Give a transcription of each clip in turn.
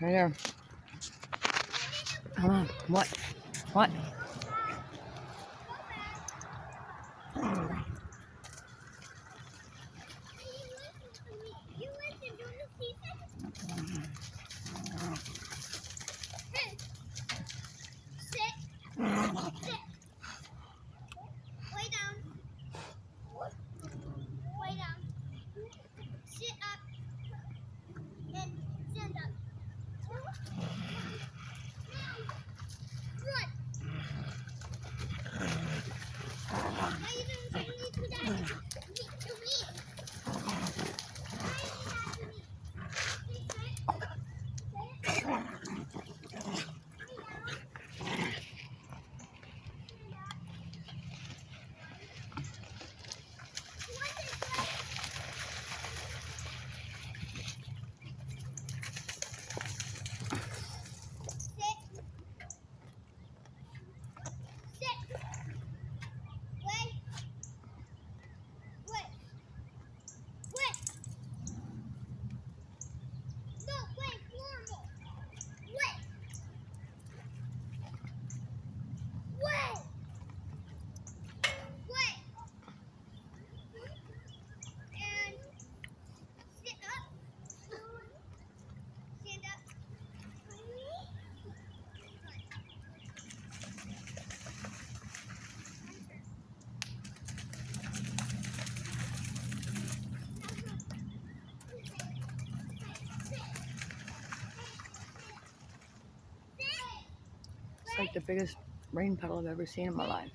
Right there. Come on. What? What? It's like the biggest rain puddle I've ever seen in my life.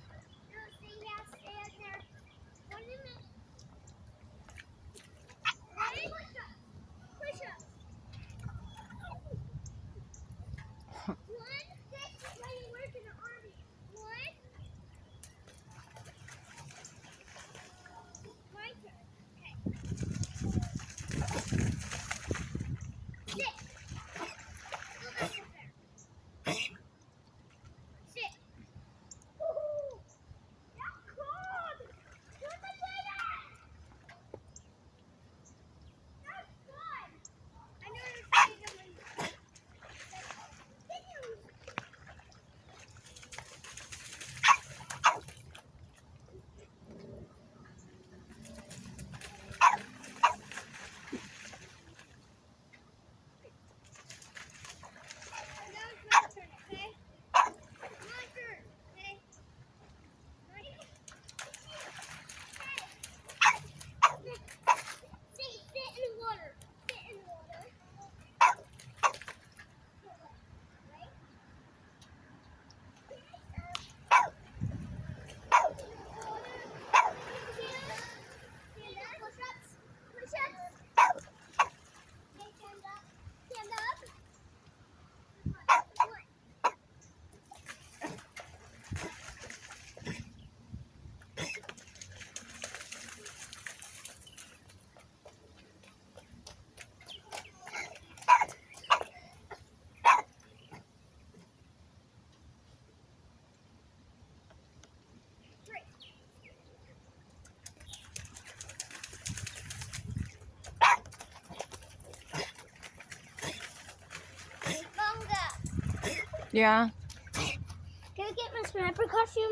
Yeah? Can I get my sniper costume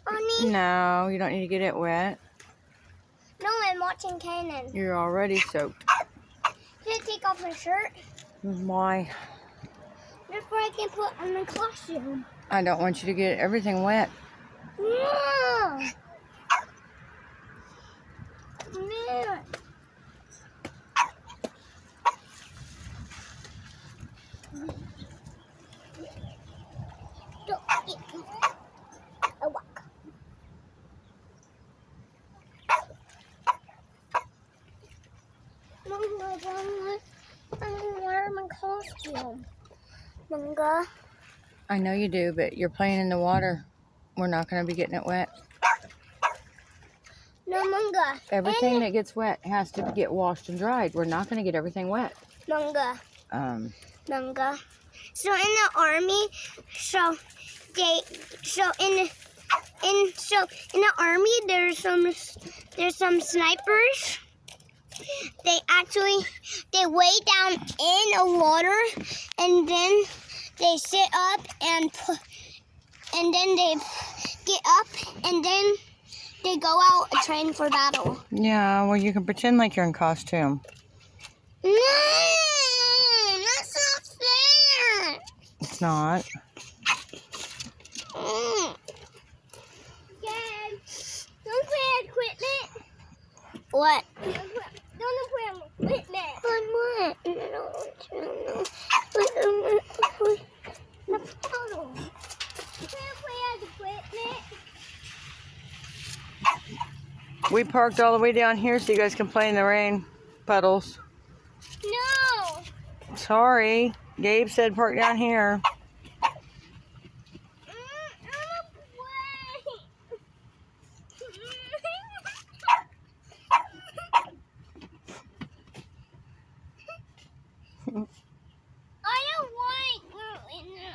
on me? No, you don't need to get it wet. No, I'm watching Kanan. You're already soaked. Can I take off my shirt? Why? Therefore I can put on my costume. I don't want you to get everything wet. No! No! Don't eat me. A walk. Manga, I want to wear my costume. Manga. I know you do, but you're playing in the water. We're not going to be getting it wet. No, Manga. Everything that gets wet has to get washed and dried. We're not going to get everything wet. Manga. Manga. So in the army, in the army there's some snipers. they lay down in the water, and then they sit up and then they get up, and then they go out and train for battle. Yeah, well, you can pretend like you're in costume. No, that's not fair. It's not. Dad, don't play equipment. What? Don't play equipment. On what? No. The puddle. You can't play as equipment. We parked all the way down here so you guys can play in the rain puddles. No. Sorry. Gabe said park down here. I don't want no.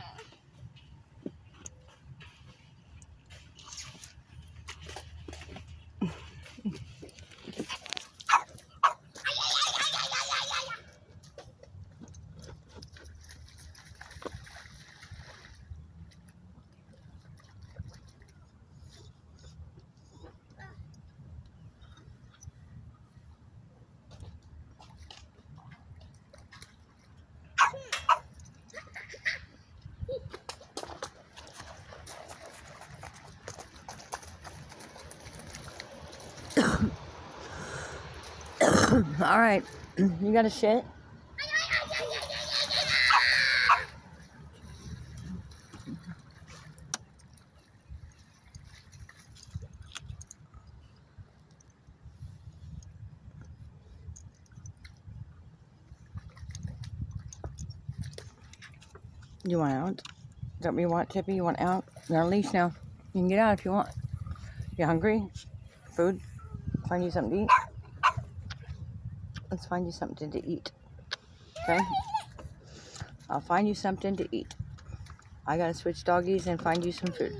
All right. You got a shit? You want out? Is that what you want, Tippy? You want out? You're on a leash now. You can get out if you want. You hungry? Food? Find you something to eat? Let's find you something to eat. Okay? I'll find you something to eat. I gotta switch doggies and find you some food.